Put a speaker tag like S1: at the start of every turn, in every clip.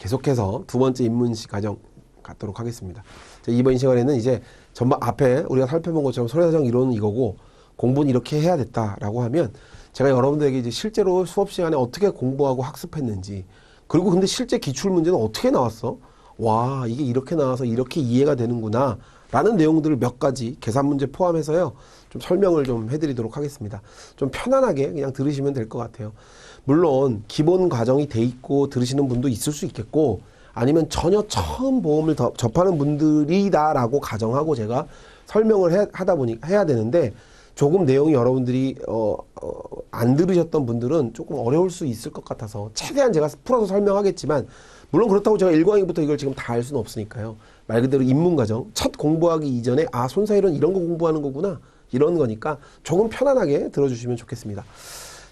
S1: 계속해서 두 번째 입문식 과정 갖도록 하겠습니다. 이번 시간에는 이제 전반 앞에 우리가 살펴본 것처럼 손해사정 이론은 이거고 공부는 이렇게 해야 됐다라고 하면 제가 여러분들에게 이제 실제로 수업 시간에 어떻게 공부하고 학습했는지, 그리고 근데 실제 기출 문제는 어떻게 나왔어? 와, 이게 이렇게 나와서 이렇게 이해가 되는구나 라는 내용들을 몇 가지 계산 문제 포함해서요 좀 설명을 좀 해드리도록 하겠습니다. 좀 편안하게 그냥 들으시면 될 것 같아요. 물론 기본 과정이 돼 있고 들으시는 분도 있을 수 있겠고, 아니면 전혀 처음 보험을 접하는 분들이다라고 가정하고 제가 설명을 하다 보니 해야 되는데, 조금 내용이 여러분들이 안 들으셨던 분들은 조금 어려울 수 있을 것 같아서 최대한 제가 풀어서 설명하겠지만, 물론 그렇다고 제가 1강부터 이걸 지금 다 할 수는 없으니까요. 말 그대로 입문과정, 첫 공부하기 이전에 손사이론 이런 거 공부하는 거구나 이런 거니까 조금 편안하게 들어주시면 좋겠습니다.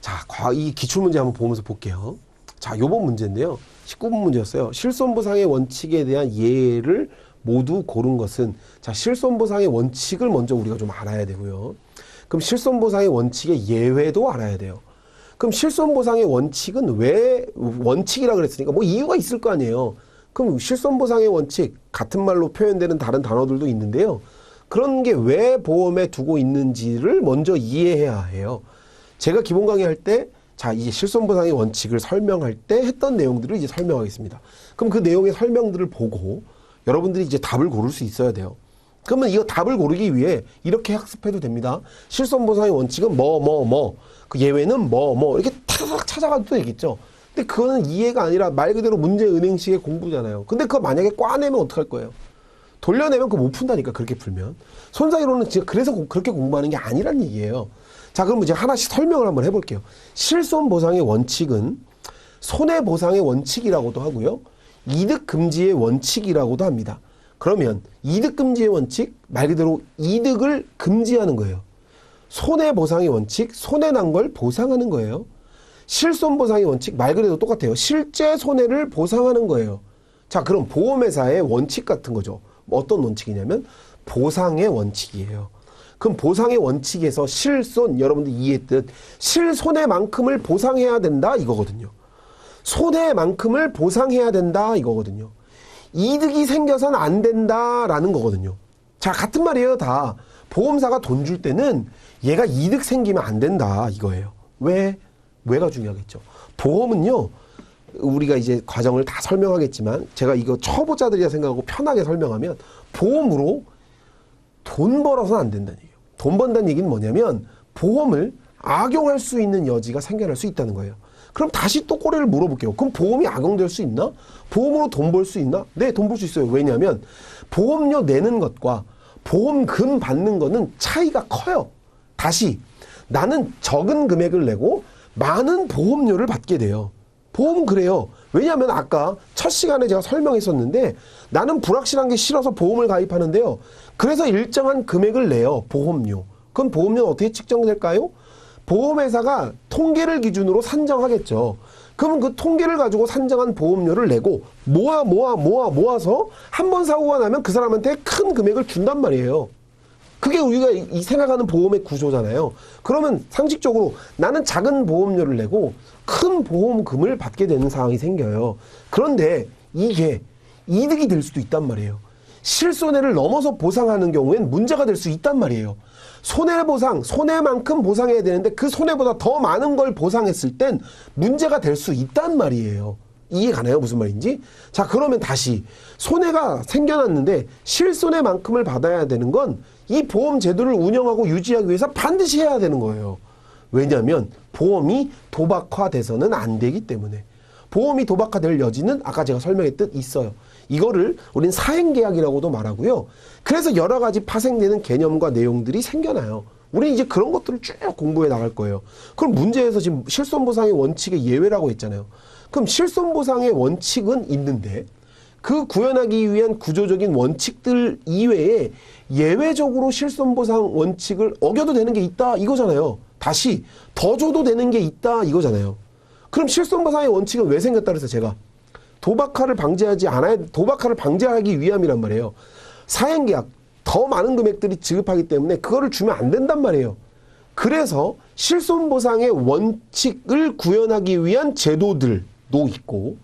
S1: 자, 이 기출문제 한번 보면서 볼게요. 자, 요번 문제인데요. 19번 문제였어요. 실손보상의 원칙에 대한 예를 모두 고른 것은, 자, 실손보상의 원칙을 먼저 우리가 좀 알아야 되고요. 그럼 실손보상의 원칙의 예외도 알아야 돼요. 그럼 실손보상의 원칙은 왜 원칙이라 그랬으니까 뭐 이유가 있을 거 아니에요. 그럼 실손보상의 원칙, 같은 말로 표현되는 다른 단어들도 있는데요. 그런 게 왜 보험에 두고 있는지를 먼저 이해해야 해요. 제가 기본 강의할 때, 자, 이제 실손보상의 원칙을 설명할 때 했던 내용들을 이제 설명하겠습니다. 그럼 그 내용의 설명들을 보고 여러분들이 이제 답을 고를 수 있어야 돼요. 그러면 이거 답을 고르기 위해 이렇게 학습해도 됩니다. 실손보상의 원칙은 그 예외는 이렇게 타닥 찾아가도 되겠죠. 근데 그거는 이해가 아니라 말 그대로 문제 은행식의 공부잖아요. 근데 그거 만약에 꽈내면 어떡할 거예요? 돌려내면 그거 못 푼다니까, 그렇게 풀면. 손사이론은 진짜 그래서 그렇게 공부하는 게 아니란 얘기예요. 자, 그럼 이제 하나씩 설명을 한번 해볼게요. 실손보상의 원칙은 손해보상의 원칙이라고도 하고요. 이득금지의 원칙이라고도 합니다. 그러면 이득금지의 원칙, 말 그대로 이득을 금지하는 거예요. 손해보상의 원칙, 손해난 걸 보상하는 거예요. 실손보상의 원칙, 말 그대로 똑같아요. 실제 손해를 보상하는 거예요. 자, 그럼 보험회사의 원칙 같은 거죠. 어떤 원칙이냐면 보상의 원칙이에요. 그럼 보상의 원칙에서 실손, 여러분들 이해했듯 실손해만큼을 보상해야 된다 이거거든요. 손해만큼을 보상해야 된다 이거거든요. 이득이 생겨서는 안 된다라는 거거든요. 자, 같은 말이에요. 다 보험사가 돈 줄 때는 얘가 이득 생기면 안 된다 이거예요. 왜가 중요하겠죠. 보험은요, 우리가 이제 과정을 다 설명하겠지만 제가 이거 초보자들이라 생각하고 편하게 설명하면, 보험으로 돈 벌어서는 안 된다는 얘기예요. 돈 번다는 얘기는 뭐냐면 보험을 악용할 수 있는 여지가 생겨날 수 있다는 거예요. 그럼 다시 또 꼬리를 물어볼게요. 그럼 보험이 악용될 수 있나? 보험으로 돈 벌 수 있나? 네, 돈 벌 수 있어요. 왜냐하면 보험료 내는 것과 보험금 받는 거는 차이가 커요. 다시 나는 적은 금액을 내고 많은 보험료를 받게 돼요. 보험은 그래요. 왜냐하면 아까 첫 시간에 제가 설명했었는데, 나는 불확실한 게 싫어서 보험을 가입하는데요. 그래서 일정한 금액을 내요. 보험료. 그럼 보험료는 어떻게 측정될까요? 보험회사가 통계를 기준으로 산정하겠죠. 그러면 그 통계를 가지고 산정한 보험료를 내고 모아서 한 번 사고가 나면 그 사람한테 큰 금액을 준단 말이에요. 그게 우리가 이 생각하는 보험의 구조잖아요. 그러면 상식적으로 나는 작은 보험료를 내고 큰 보험금을 받게 되는 상황이 생겨요. 그런데 이게 이득이 될 수도 있단 말이에요. 실손해를 넘어서 보상하는 경우엔 문제가 될 수 있단 말이에요. 손해보상, 손해만큼 보상해야 되는데 그 손해보다 더 많은 걸 보상했을 땐 문제가 될 수 있단 말이에요. 이해 가나요? 무슨 말인지? 자, 그러면 다시 손해가 생겨났는데 실손해만큼을 받아야 되는 건 이 보험 제도를 운영하고 유지하기 위해서 반드시 해야 되는 거예요. 왜냐하면 보험이 도박화돼서는 안 되기 때문에. 보험이 도박화될 여지는 아까 제가 설명했듯 있어요. 이거를 우린 사행계약이라고도 말하고요. 그래서 여러 가지 파생되는 개념과 내용들이 생겨나요. 우리는 이제 그런 것들을 쭉 공부해 나갈 거예요. 그럼 문제에서 지금 실손보상의 원칙의 예외라고 했잖아요. 그럼 실손보상의 원칙은 있는데 그 구현하기 위한 구조적인 원칙들 이외에 예외적으로 실손보상 원칙을 어겨도 되는 게 있다 이거잖아요. 다시 더 줘도 되는 게 있다 이거잖아요. 그럼 실손보상의 원칙은 왜 생겼다 그래서 제가 도박화를 방지하기 위함이란 말이에요. 사행계약, 더 많은 금액들이 지급하기 때문에 그거를 주면 안 된단 말이에요. 그래서 실손보상의 원칙을 구현하기 위한 제도들도 있고,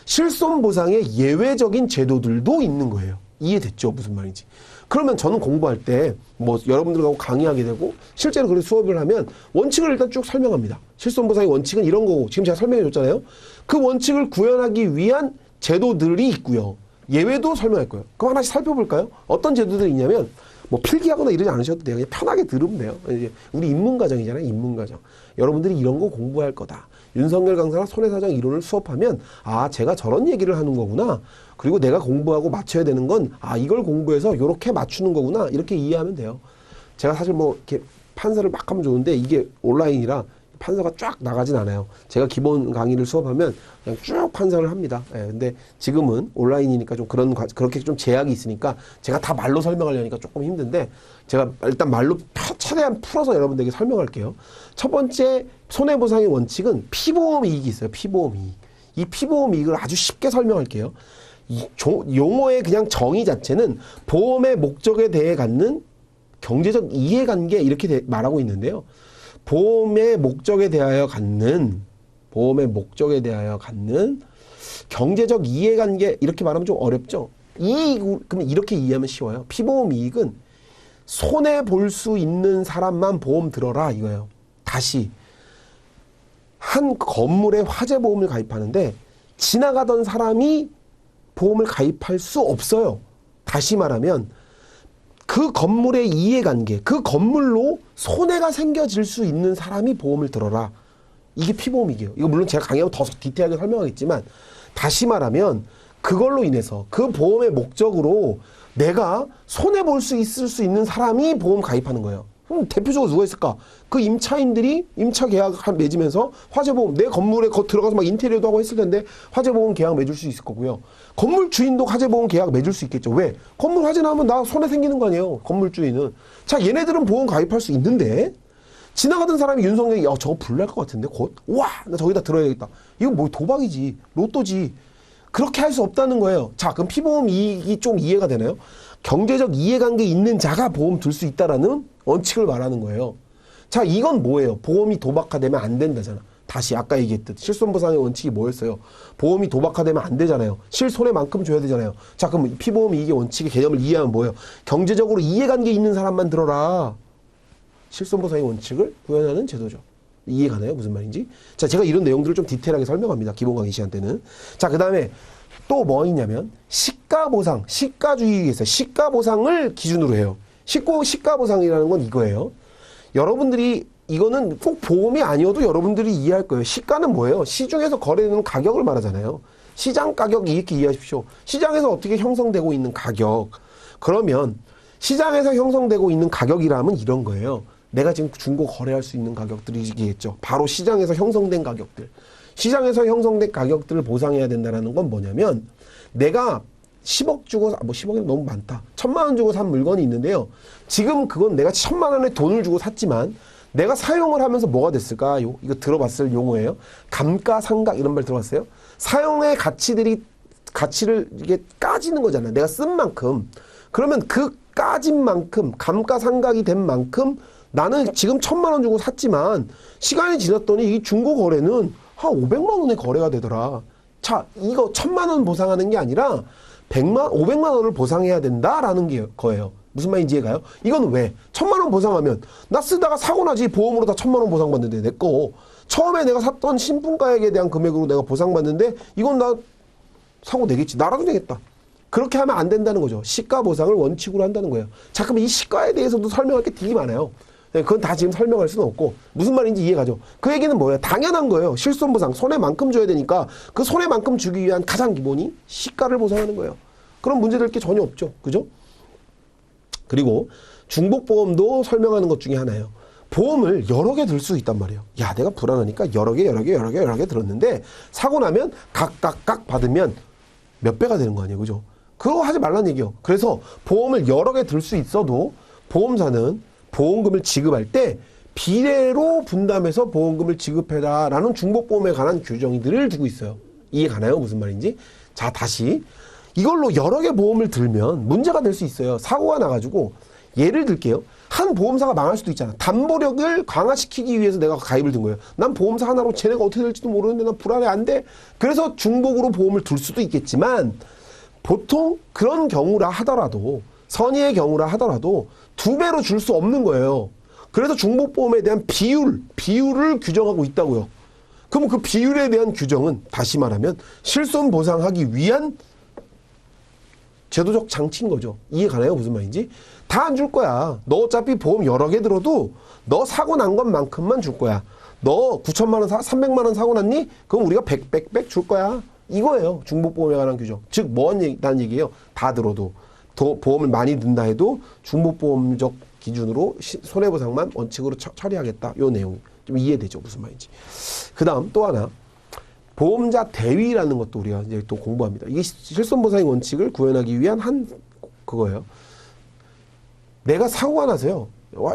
S1: 실손보상의 예외적인 제도들도 있는 거예요. 이해됐죠? 무슨 말인지. 그러면 저는 공부할 때 뭐 여러분들하고 강의하게 되고 실제로 그렇게 수업을 하면 원칙을 일단 쭉 설명합니다. 실손보상의 원칙은 이런 거고 지금 제가 설명해 줬잖아요. 그 원칙을 구현하기 위한 제도들이 있고요. 예외도 설명할 거예요. 그럼 하나씩 살펴볼까요? 어떤 제도들이 있냐면 뭐 필기하거나 이러지 않으셔도 돼요. 그냥 편하게 들으면 돼요. 이제 우리 인문과정이잖아요. 인문과정. 여러분들이 이런 거 공부할 거다. 윤석열 강사가 손해사정 이론을 수업하면 아 제가 저런 얘기를 하는 거구나. 그리고 내가 공부하고 맞춰야 되는 건 아 이걸 공부해서 이렇게 맞추는 거구나. 이렇게 이해하면 돼요. 제가 사실 뭐 이렇게 판서를 막 하면 좋은데 이게 온라인이라 판서가 쫙 나가진 않아요. 제가 기본 강의를 수업하면 그냥 쭉 판서를 합니다. 예, 근데 지금은 온라인이니까 좀 그렇게 좀 제약이 있으니까 제가 다 말로 설명하려니까 조금 힘든데 제가 일단 말로 최대한 풀어서 여러분들에게 설명할게요. 첫 번째 손해보상의 원칙은 피보험 이익이 있어요. 피보험 이익. 이 피보험 이익을 아주 쉽게 설명할게요. 이 용어의 그냥 정의 자체는 보험의 목적에 대해 갖는 경제적 이해관계 이렇게 말하고 있는데요. 보험의 목적에 대하여 갖는 경제적 이해관계 이렇게 말하면 좀 어렵죠. 그럼 이렇게 이해하면 쉬워요. 피보험 이익은 손해 볼 수 있는 사람만 보험 들어라 이거예요. 다시 한 건물에 화재 보험을 가입하는데 지나가던 사람이 보험을 가입할 수 없어요. 다시 말하면 그 건물의 이해관계, 그 건물로 손해가 생겨질 수 있는 사람이 보험을 들어라. 이게 피보험이에요. 이거 물론 제가 강의하면 더 디테일하게 설명하겠지만 다시 말하면 그걸로 인해서 그 보험의 목적으로 내가 손해볼 수 있을 수 있는 사람이 보험 가입하는 거예요. 그럼 대표적으로 누가 있을까? 그 임차인들이 임차 계약 맺으면서 화재보험, 내 건물에 들어가서 막 인테리어도 하고 했을 텐데 화재보험 계약 맺을 수 있을 거고요. 건물 주인도 화재보험 계약 맺을 수 있겠죠. 왜? 건물 화재 나면 나 손해 생기는 거 아니에요. 건물 주인은. 자, 얘네들은 보험 가입할 수 있는데 지나가던 사람이 윤석열이 저거 불날 것 같은데 곧? 와, 나 저기다 들어야겠다. 이거 뭐 도박이지. 로또지. 그렇게 할 수 없다는 거예요. 자, 그럼 피보험 이익이 좀 이해가 되나요? 경제적 이해관계 있는 자가 보험 들 수 있다라는 원칙을 말하는 거예요. 자, 이건 뭐예요? 보험이 도박화되면 안 된다잖아. 다시 아까 얘기했듯 실손보상의 원칙이 뭐였어요? 보험이 도박화되면 안 되잖아요. 실손해만큼 줘야 되잖아요. 자, 그럼 피보험 이익의 원칙의 개념을 이해하면 뭐예요? 경제적으로 이해관계 있는 사람만 들어라. 실손보상의 원칙을 구현하는 제도죠. 이해가나요? 무슨 말인지? 자, 제가 이런 내용들을 좀 디테일하게 설명합니다. 기본 강의 시간 때는. 자, 그 다음에 또 뭐 있냐면 시가보상, 시가주의가 있어요. 시가보상을 기준으로 해요. 시가보상이라는 건 이거예요. 여러분들이 이거는 꼭 보험이 아니어도 여러분들이 이해할 거예요. 시가는 뭐예요? 시중에서 거래되는 가격을 말하잖아요. 시장 가격 이렇게 이해하십시오. 시장에서 어떻게 형성되고 있는 가격. 그러면 시장에서 형성되고 있는 가격이라면 이런 거예요. 내가 지금 중고 거래할 수 있는 가격들이겠죠. 바로 시장에서 형성된 가격들. 시장에서 형성된 가격들을 보상해야 된다는 건 뭐냐면 내가 10억 주고, 뭐 10억이 너무 많다. 1,000만 원 주고 산 물건이 있는데요. 지금 그건 내가 1,000만 원의 돈을 주고 샀지만 내가 사용을 하면서 뭐가 됐을까요? 이거 들어봤을 용어예요. 감가상각 이런 말 들어봤어요? 사용의 가치를 이게 까지는 거잖아요. 내가 쓴 만큼. 그러면 그 까진 만큼, 감가상각이 된 만큼 나는 지금 1,000만 원 주고 샀지만 시간이 지났더니 이 중고 거래는 한 500만 원의 거래가 되더라. 자, 이거 1,000만 원 보상하는 게 아니라 500만 원을 보상해야 된다라는 게 거예요. 무슨 말인지 이해가요? 이건 왜? 1,000만 원 보상하면 나 쓰다가 사고 나지 보험으로 다 1,000만 원 보상받는데 내 거. 처음에 내가 샀던 신품가액에 대한 금액으로 내가 보상받는데 이건 나 사고 내겠지. 나라도 되겠다. 그렇게 하면 안 된다는 거죠. 시가 보상을 원칙으로 한다는 거예요. 자, 그럼 이 시가에 대해서도 설명할 게 되게 많아요. 그건 다 지금 설명할 수는 없고 무슨 말인지 이해가죠. 그 얘기는 뭐예요? 당연한 거예요. 실손보상 손해만큼 줘야 되니까 그 손해만큼 주기 위한 가장 기본이 시가를 보상하는 거예요. 그럼 문제될 게 전혀 없죠. 그죠? 그리고 중복보험도 설명하는 것 중에 하나예요. 보험을 여러 개 들 수 있단 말이에요. 야, 내가 불안하니까 여러 개 들었는데 사고 나면 각각 받으면 몇 배가 되는 거 아니에요. 그죠? 그거 하지 말란 얘기예요. 그래서 보험을 여러 개 들 수 있어도 보험사는 보험금을 지급할 때 비례로 분담해서 보험금을 지급해라라는 중복보험에 관한 규정들을 두고 있어요. 이해 가나요? 무슨 말인지? 자, 다시 이걸로 여러 개 보험을 들면 문제가 될 수 있어요. 사고가 나가지고 예를 들게요. 한 보험사가 망할 수도 있잖아. 담보력을 강화시키기 위해서 내가 가입을 든 거예요. 난 보험사 하나로 쟤네가 어떻게 될지도 모르는데 난 불안해 안 돼. 그래서 중복으로 보험을 둘 수도 있겠지만 보통 그런 경우라 하더라도 선의의 경우라 하더라도 2배로 줄 수 없는 거예요. 그래서 중복보험에 대한 비율을 규정하고 있다고요. 그럼 그 비율에 대한 규정은 다시 말하면 실손 보상하기 위한 제도적 장치인 거죠. 이해 가나요? 무슨 말인지? 다 안 줄 거야. 너 어차피 보험 여러 개 들어도 너 사고 난 것만큼만 줄 거야. 너 9천만 원, 300만 원 사고 났니? 그럼 우리가 100 줄 거야. 이거예요. 중복보험에 관한 규정. 즉, 뭐라는 얘기예요? 다 들어도. 보험을 많이 든다 해도 중복보험적 기준으로 손해보상만 원칙으로 처리하겠다. 요 내용. 좀 이해되죠? 무슨 말인지. 그 다음 또 하나. 보험자 대위라는 것도 우리가 이제 또 공부합니다. 이게 실손보상의 원칙을 구현하기 위한 그거예요. 내가 사고가 나서요.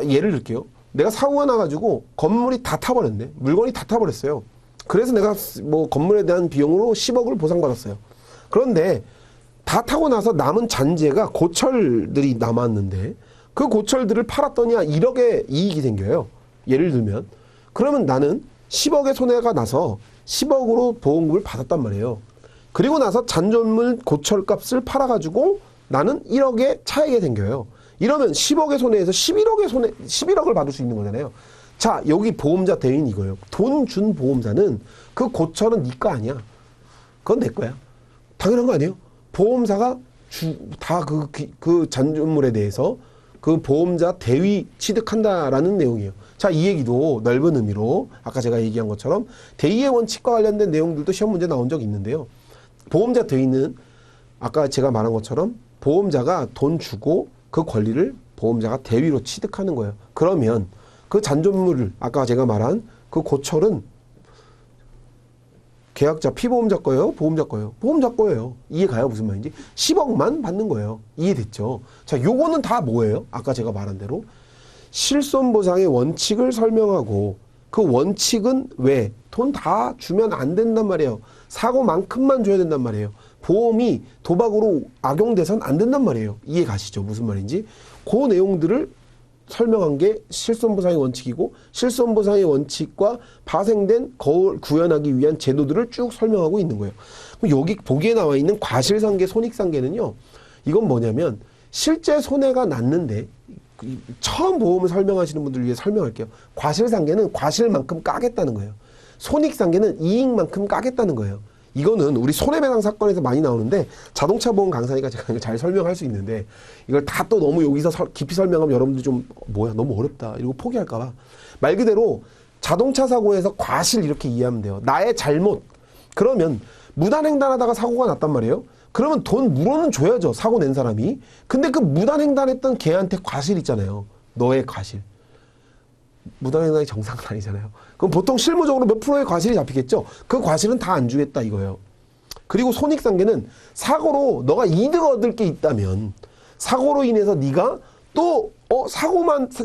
S1: 예를 들게요. 내가 사고가 나가지고 건물이 다 타버렸네. 물건이 다 타버렸어요. 그래서 내가 뭐 건물에 대한 비용으로 10억을 보상받았어요. 그런데 다 타고 나서 남은 잔재가 고철들이 남았는데 그 고철들을 팔았더니 1억의 이익이 생겨요. 예를 들면. 그러면 나는 10억의 손해가 나서 10억으로 보험금을 받았단 말이에요. 그리고 나서 잔존물 고철값을 팔아가지고 나는 1억의 차익이 생겨요. 이러면 10억의 손해에서 11억을 받을 수 있는 거잖아요. 자, 여기 보험자 대위는 이거예요. 돈 준 보험사는 그 고철은 네 거 아니야. 그건 내 거야. 당연한 거 아니에요? 보험사가 다 그 잔존물에 대해서 그 보험자 대위 취득한다라는 내용이에요. 자, 이 얘기도 넓은 의미로 아까 제가 얘기한 것처럼 대위의 원칙과 관련된 내용들도 시험 문제 나온 적이 있는데요. 보험자 대위는 아까 제가 말한 것처럼 보험자가 돈 주고 그 권리를 보험자가 대위로 취득하는 거예요. 그러면 그 잔존물을 아까 제가 말한 그 고철은 계약자 피보험자 거예요? 보험자 거예요? 보험자 거예요. 이해가요? 무슨 말인지? 10억만 받는 거예요. 이해됐죠? 자, 요거는 다 뭐예요? 아까 제가 말한 대로 실손보상의 원칙을 설명하고 그 원칙은 왜? 돈 다 주면 안 된단 말이에요. 사고만큼만 줘야 된단 말이에요. 보험이 도박으로 악용돼선 안 된단 말이에요. 이해 가시죠? 무슨 말인지? 그 내용들을 설명한 게 실손보상의 원칙이고 실손보상의 원칙과 파생된 거울 구현하기 위한 제도들을 쭉 설명하고 있는 거예요. 그럼 여기 보기에 나와 있는 과실상계, 손익상계는요. 이건 뭐냐면 실제 손해가 났는데 처음 보험을 설명하시는 분들을 위해 설명할게요. 과실상계는 과실만큼 까겠다는 거예요. 손익상계는 이익만큼 까겠다는 거예요. 이거는 우리 손해배상 사건에서 많이 나오는데 자동차 보험 강사니까 제가 잘 설명할 수 있는데 이걸 다 또 너무 여기서 깊이 설명하면 여러분들이 좀 뭐야 너무 어렵다 이러고 포기할까봐 말 그대로 자동차 사고에서 과실 이렇게 이해하면 돼요. 나의 잘못. 그러면 무단횡단하다가 사고가 났단 말이에요. 그러면 돈 물어는 줘야죠. 사고 낸 사람이. 근데 그 무단횡단했던 걔한테 과실 있잖아요. 너의 과실. 무단횡단이 정상은 아니잖아요. 그럼 보통 실무적으로 몇 프로의 과실이 잡히겠죠? 그 과실은 다 안 주겠다 이거예요. 그리고 손익상계는 사고로 너가 이득 얻을 게 있다면 사고로 인해서 네가 또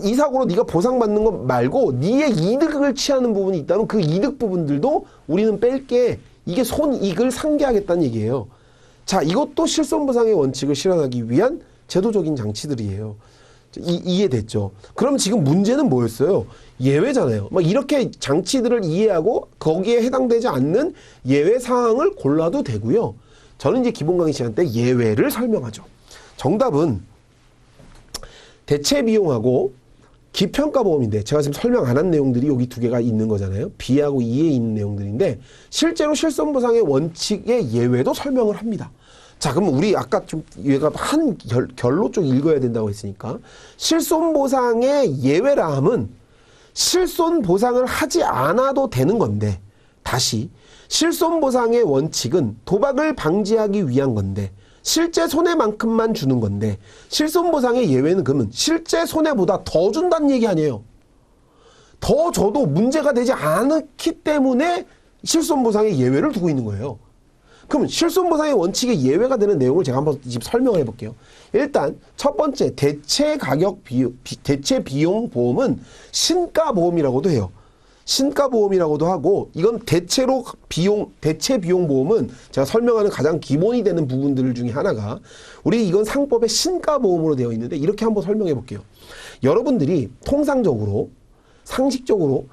S1: 이 사고로 네가 보상받는 것 말고 네의 이득을 취하는 부분이 있다면 그 이득 부분들도 우리는 뺄게. 이게 손익을 상계하겠다는 얘기예요. 자, 이것도 실손보상의 원칙을 실현하기 위한 제도적인 장치들이에요. 이해됐죠? 그럼 지금 문제는 뭐였어요? 예외잖아요. 막 이렇게 장치들을 이해하고 거기에 해당되지 않는 예외 사항을 골라도 되고요. 저는 이제 기본 강의 시간 때 예외를 설명하죠. 정답은 대체 비용하고 기평가 보험인데 제가 지금 설명 안 한 내용들이 여기 두 개가 있는 거잖아요. B하고 E에 있는 내용들인데 실제로 실손보상의 원칙의 예외도 설명을 합니다. 자, 그럼 우리 아까 좀 얘가 한 결로 쪽 읽어야 된다고 했으니까 실손보상의 예외라 함은 실손보상을 하지 않아도 되는 건데 다시 실손보상의 원칙은 도박을 방지하기 위한 건데 실제 손해만큼만 주는 건데 실손보상의 예외는 그러면 실제 손해보다 더 준다는 얘기 아니에요. 더 줘도 문제가 되지 않기 때문에 실손보상의 예외를 두고 있는 거예요. 그럼 실손보상의 원칙에 예외가 되는 내용을 제가 한번 지금 설명을 해볼게요. 일단 첫 번째 대체 비용 보험은 신가보험이라고도 해요. 신가보험이라고도 하고, 이건 대체 비용 보험은 제가 설명하는 가장 기본이 되는 부분들 중에 하나가, 우리 이건 상법의 신가보험으로 되어 있는데, 이렇게 한번 설명해 볼게요. 여러분들이 통상적으로, 상식적으로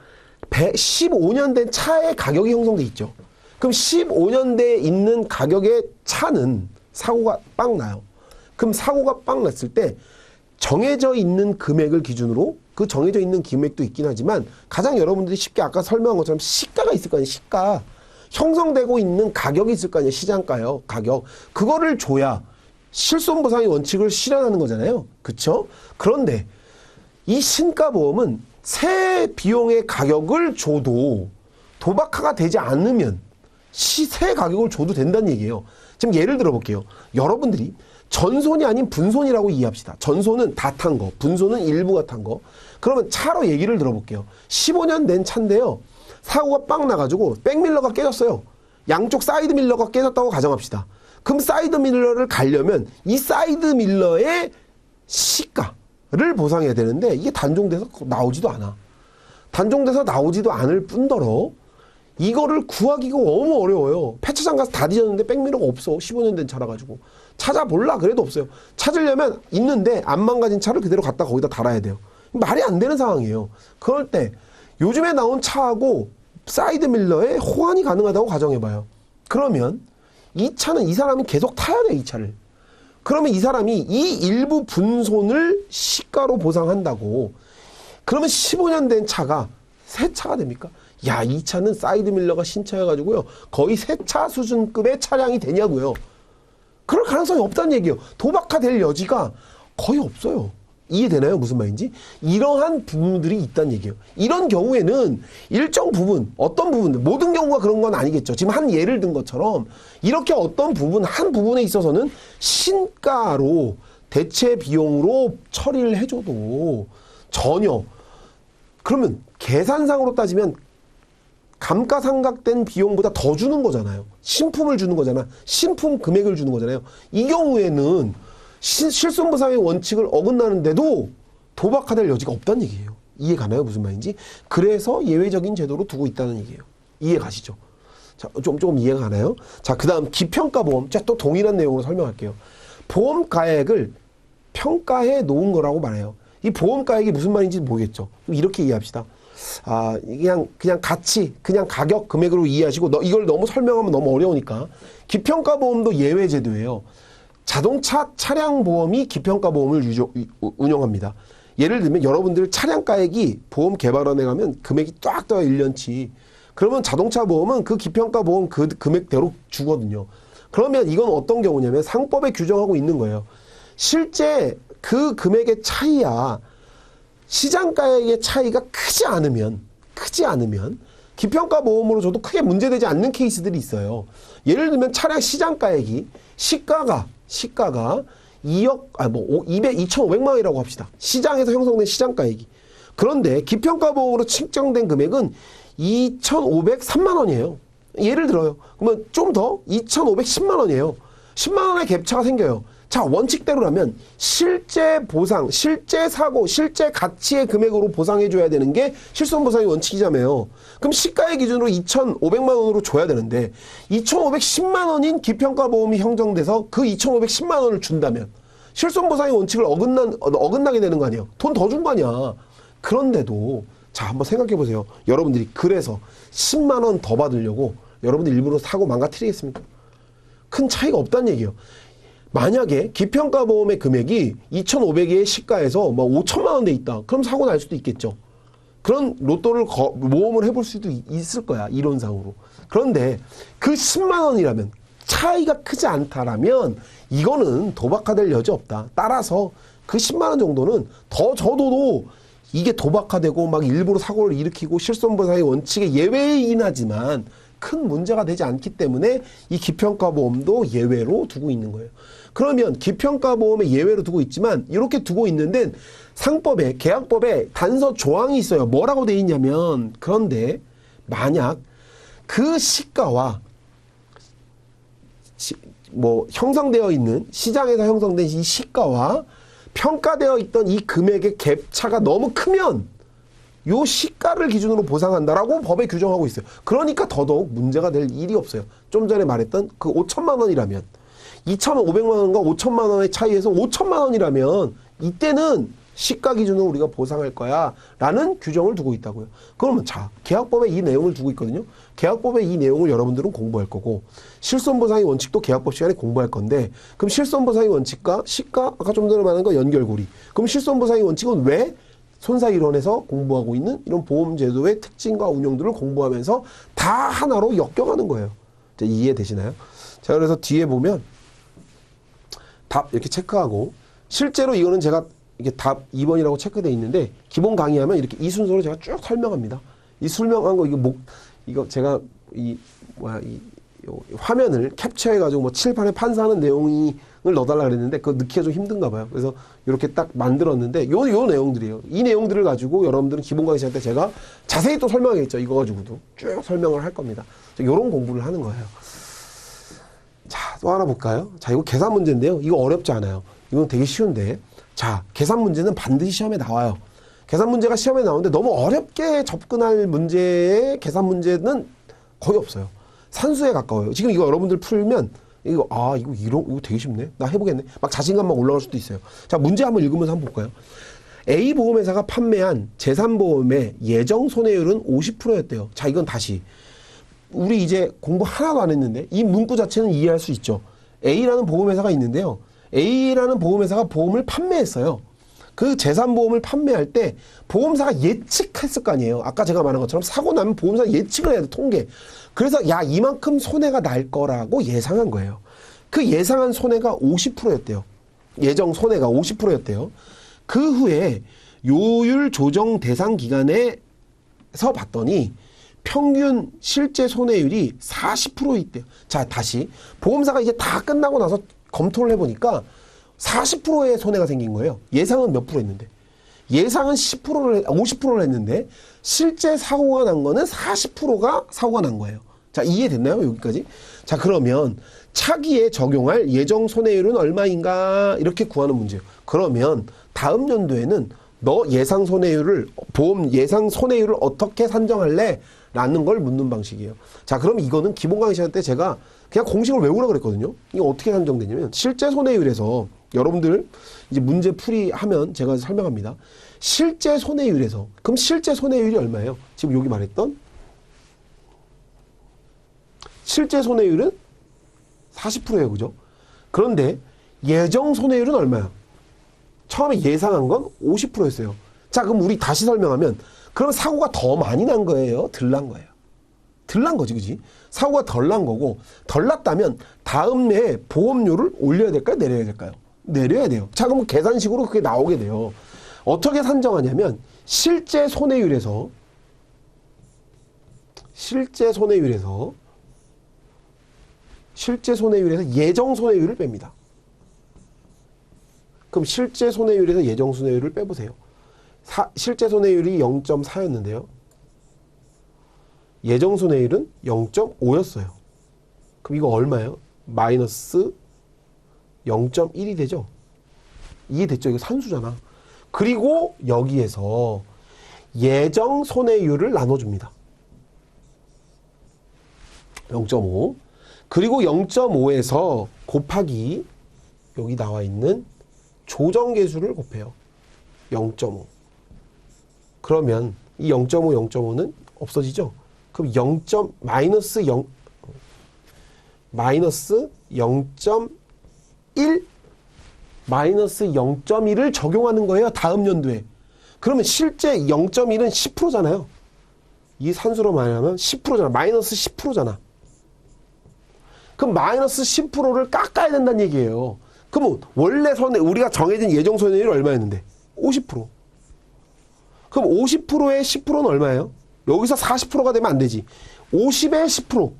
S1: 15년 된 차의 가격이 형성돼 있죠. 그럼 15년 돼 있는 가격의 차는 사고가 빵 나요. 그럼 사고가 빵 났을 때 정해져 있는 금액을 기준으로, 그 정해져 있는 금액도 있긴 하지만 가장 여러분들이 쉽게 아까 설명한 것처럼 시가가 있을 거 아니에요. 시가. 형성되고 있는 가격이 있을 거 아니에요. 시장가요. 가격. 그거를 줘야 실손보상의 원칙을 실현하는 거잖아요. 그쵸? 그런데 이 신가보험은 새 비용의 가격을 줘도 도박화가 되지 않으면 새 가격을 줘도 된다는 얘기예요. 지금 예를 들어 볼게요. 여러분들이 전손이 아닌 분손이라고 이해합시다. 전손은 다 탄 거, 분손은 일부가 탄 거. 그러면 차로 얘기를 들어볼게요. 15년 된 차인데요. 사고가 빵 나가지고 백밀러가 깨졌어요. 양쪽 사이드 밀러가 깨졌다고 가정합시다. 그럼 사이드 밀러를 가려면 이 사이드 밀러의 시가를 보상해야 되는데 이게 단종돼서 나오지도 않아. 단종돼서 나오지도 않을 뿐더러 이거를 구하기가 너무 어려워요. 폐차장 가서 다 뒤졌는데 백밀러가 없어. 15년 된 차라 가지고. 찾아볼라 그래도 없어요. 찾으려면 있는데 안 망가진 차를 그대로 갖다 거기다 달아야 돼요. 말이 안 되는 상황이에요. 그럴 때 요즘에 나온 차하고 사이드 밀러에 호환이 가능하다고 가정해봐요. 그러면 이 차는 이 사람이 계속 타야 돼, 이 차를. 그러면 이 사람이 이 일부 분손을 시가로 보상한다고. 그러면 15년 된 차가 새 차가 됩니까? 야, 이 차는 사이드 밀러가 신차여가지고요. 거의 새 차 수준급의 차량이 되냐고요. 그럴 가능성이 없다는 얘기예요. 도박화될 여지가 거의 없어요. 이해되나요? 무슨 말인지? 이러한 부분들이 있다는 얘기예요. 이런 경우에는 일정 부분, 어떤 부분들, 모든 경우가 그런 건 아니겠죠. 지금 한 예를 든 것처럼 이렇게 어떤 부분, 한 부분에 있어서는 신가로 대체 비용으로 처리를 해줘도 전혀, 그러면 계산상으로 따지면 감가상각된 비용보다 더 주는 거잖아요. 신품을 주는 거잖아. 신품 금액을 주는 거잖아요. 이 경우에는 실손보상의 원칙을 어긋나는데도 도박화될 여지가 없다는 얘기예요. 이해 가나요? 무슨 말인지? 그래서 예외적인 제도로 두고 있다는 얘기예요. 이해 가시죠? 자, 조금 이해가 가나요? 자, 그 다음 기평가보험. 자, 또 동일한 내용으로 설명할게요. 보험가액을 평가해 놓은 거라고 말해요. 이 보험가액이 무슨 말인지 모르겠죠. 이렇게 이해합시다. 아, 그냥 가치, 그냥 가격, 금액으로 이해하시고, 이걸 너무 설명하면 너무 어려우니까. 기평가보험도 예외 제도예요. 자동차 차량 보험이 기평가 보험을 운영합니다. 예를 들면 여러분들 차량가액이 보험 개발원에 가면 금액이 딱 떠요. 1년치. 그러면 자동차 보험은 그 기평가 보험 그 금액대로 주거든요. 그러면 이건 어떤 경우냐면 상법에 규정하고 있는 거예요. 실제 그 금액의 차이야 시장가액의 차이가 크지 않으면 기평가 보험으로 줘도 크게 문제되지 않는 케이스들이 있어요. 예를 들면 차량 시장가액이 시가가 2,500만 원이라고 합시다. 시장에서 형성된 시장가액이. 그런데 기평가 보험으로 측정된 금액은 2,503만 원이에요. 예를 들어요. 그러면 좀 더 2,510만 원이에요. 10만 원의 갭차가 생겨요. 자, 원칙대로라면 실제 보상, 실제 사고, 실제 가치의 금액으로 보상해줘야 되는 게 실손보상의 원칙이자며요. 그럼 시가의 기준으로 2,500만 원으로 줘야 되는데 2,510만 원인 기평가 보험이 형성돼서 그 2,510만 원을 준다면 실손보상의 원칙을 어긋나게 되는 거 아니에요. 돈 더 준 거 아니야. 그런데도 자, 한번 생각해 보세요. 여러분들이 그래서 10만 원 더 받으려고 여러분들 일부러 사고 망가뜨리겠습니까? 큰 차이가 없다는 얘기예요. 만약에 기평가 보험의 금액이 2,500의 시가에서 뭐 5천만 원 돼 있다. 그럼 사고 날 수도 있겠죠. 그런 로또를 모험을 해볼 수도 있을 거야. 이론상으로. 그런데 그 10만 원이라면 차이가 크지 않다라면 이거는 도박화될 여지 없다. 따라서 그 10만 원 정도는 더 줘도 이게 도박화되고 막 일부러 사고를 일으키고 실손보상의 원칙의 예외이긴 하지만 큰 문제가 되지 않기 때문에 이 기평가 보험도 예외로 두고 있는 거예요. 그러면 기평가 보험에 예외로 두고 있지만 이렇게 두고 있는데 상법에 계약법에 단서 조항이 있어요. 뭐라고 돼 있냐면 그런데 만약 그 시가와 형성되어 있는 시장에서 형성된 이 시가와 평가되어 있던 이 금액의 갭차가 너무 크면 요 시가를 기준으로 보상한다라고 법에 규정하고 있어요. 그러니까 더더욱 문제가 될 일이 없어요. 좀 전에 말했던 그 5천만 원이라면 2,500만 원과 5천만 원의 차이에서 5천만 원이라면 이때는 시가 기준으로 우리가 보상할 거야 라는 규정을 두고 있다고요. 그러면 자, 계약법에 이 내용을 두고 있거든요. 계약법에 이 내용을 여러분들은 공부할 거고 실손보상의 원칙도 계약법 시간에 공부할 건데 그럼 실손보상의 원칙과 시가 아까 좀 전에 말한 거 연결고리. 그럼 실손보상의 원칙은 왜 손사일원에서 공부하고 있는 이런 보험제도의 특징과 운영들을 공부하면서 다 하나로 엮여가는 거예요. 이해되시나요? 자, 그래서 뒤에 보면 답 이렇게 체크하고 실제로 이거는 제가 이게 답 2번이라고 체크되어 있는데 기본 강의하면 이렇게 이 순서로 제가 쭉 설명합니다. 이 설명한 거 이거 제가 이 화면을 캡처해 가지고 뭐 칠판에 판사하는 내용을 넣어달라 그랬는데 그거 넣기가 좀 힘든가 봐요. 그래서 이렇게 딱 만들었는데 요 내용들이에요. 이 내용들을 가지고 여러분들은 기본 강의 시간 때 제가 자세히 또 설명하겠죠. 이거 가지고도 쭉 설명을 할 겁니다. 요런 공부를 하는 거예요. 자, 또 하나 볼까요? 자, 이거 계산 문제인데요. 이거 어렵지 않아요. 이건 되게 쉬운데. 자, 계산 문제는 반드시 시험에 나와요. 계산 문제가 시험에 나오는데 너무 어렵게 접근할 문제의 계산 문제는 거의 없어요. 산수에 가까워요. 지금 이거 여러분들 풀면 이거 이거 되게 쉽네. 나 해보겠네. 막 자신감 막 올라갈 수도 있어요. 자, 문제 한번 읽으면서 한번 볼까요? A 보험회사가 판매한 재산보험의 예정 손해율은 50%였대요. 자, 이건 다시 우리 이제 공부 하나도 안 했는데 이 문구 자체는 이해할 수 있죠. A라는 보험회사가 있는데요. A라는 보험회사가 보험을 판매했어요. 그 재산보험을 판매할 때 보험사가 예측했을 거 아니에요. 아까 제가 말한 것처럼 사고 나면 보험사가 예측을 해야 돼. 통계. 그래서 야, 이만큼 손해가 날 거라고 예상한 거예요. 그 예상한 손해가 50%였대요. 예정 손해가 50%였대요. 그 후에 요율 조정 대상 기간에서 봤더니 평균 실제 손해율이 40% 있대요. 자, 다시 보험사가 이제 다 끝나고 나서 검토를 해보니까 40%의 손해가 생긴 거예요. 예상은 몇 프로 했는데. 예상은 50%를 했는데 실제 사고가 난 거는 40%가 사고가 난 거예요. 자, 이해됐나요? 여기까지? 자, 그러면 차기에 적용할 예정 손해율은 얼마인가? 이렇게 구하는 문제예요. 그러면 다음 연도에는 너 예상 손해율을 보험 예상 손해율을 어떻게 산정할래? 라는 걸 묻는 방식이에요. 자, 그럼 이거는 기본 강의 시간 때 제가 그냥 공식을 외우라 그랬거든요. 이거 어떻게 산정되냐면 실제 손해율에서 여러분들 이제 문제 풀이하면 제가 설명합니다. 실제 손해율에서 그럼 실제 손해율이 얼마예요? 지금 여기 말했던 실제 손해율은 40%예요. 그죠? 그런데 예정 손해율은 얼마야? 처음에 예상한 건 50%였어요. 자, 그럼 우리 다시 설명하면 그럼 사고가 더 많이 난 거예요? 덜 난 거예요? 덜 난 거지, 그지? 사고가 덜 난 거고, 덜 났다면 다음 해에 보험료를 올려야 될까요? 내려야 될까요? 내려야 돼요. 자, 그럼 계산식으로 그게 나오게 돼요. 어떻게 산정하냐면, 실제 손해율에서 예정 손해율을 뺍니다. 그럼 실제 손해율에서 예정 손해율을 빼보세요. 실제 손해율이 0.4였는데요. 예정 손해율은 0.5였어요. 그럼 이거 얼마예요? 마이너스 0.1이 되죠? 이해됐죠? 이거 산수잖아. 그리고 여기에서 예정 손해율을 나눠줍니다. 0.5. 그리고 0.5에서 곱하기 여기 나와 있는 조정계수를 곱해요. 0.5. 그러면 이 0.5, 0.5는 없어지죠? 그럼 마이너스 0.1 마이너스 0.1을 적용하는 거예요. 다음 연도에. 그러면 실제 0.1은 10%잖아요. 이 산수로 말하면 10%잖아. 마이너스 10%잖아. 그럼 마이너스 10%를 깎아야 된다는 얘기예요. 그럼 원래 우리가 정해진 예정 손해율이 얼마였는데? 50%. 그럼 50%의 10%는 얼마예요? 여기서 40%가 되면 안 되지. 50의 10%.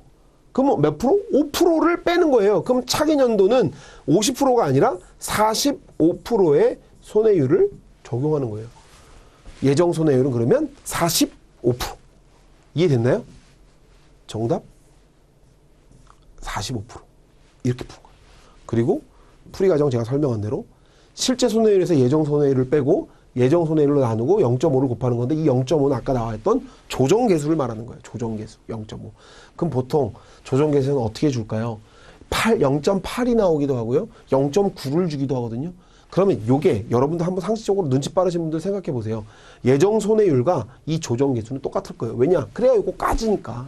S1: 그럼 몇 프로? 5%를 빼는 거예요. 그럼 차기 연도는 50%가 아니라 45%의 손해율을 적용하는 거예요. 예정 손해율은 그러면 45%. 이해됐나요? 정답 45%. 이렇게 푼 거예요. 그리고 풀이 과정 제가 설명한 대로 실제 손해율에서 예정 손해율을 빼고 예정 손해율로 나누고 0.5를 곱하는 건데 이 0.5는 아까 나와있던 조정계수를 말하는 거예요. 조정계수 0.5. 그럼 보통 조정계수는 어떻게 줄까요? 0.8이 나오기도 하고요. 0.9를 주기도 하거든요. 그러면 요게 여러분들 한번 상식적으로 눈치 빠르신 분들 생각해 보세요. 예정 손해율과 이 조정계수는 똑같을 거예요. 왜냐? 그래야 이거 까지니까.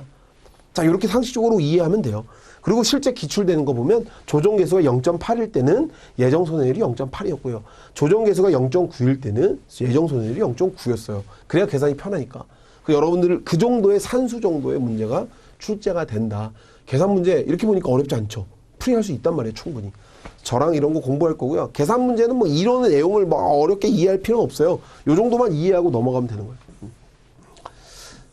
S1: 자, 이렇게 상식적으로 이해하면 돼요. 그리고 실제 기출되는 거 보면 조정계수가 0.8일 때는 예정손해율이 0.8이었고요. 조정계수가 0.9일 때는 예정손해율이 0.9였어요. 그래야 계산이 편하니까. 여러분들 그 정도의 산수 정도의 문제가 출제가 된다. 계산 문제 이렇게 보니까 어렵지 않죠. 풀이할 수 있단 말이에요. 충분히. 저랑 이런 거 공부할 거고요. 계산 문제는 뭐 이론의 내용을 뭐 어렵게 이해할 필요는 없어요. 요 정도만 이해하고 넘어가면 되는 거예요.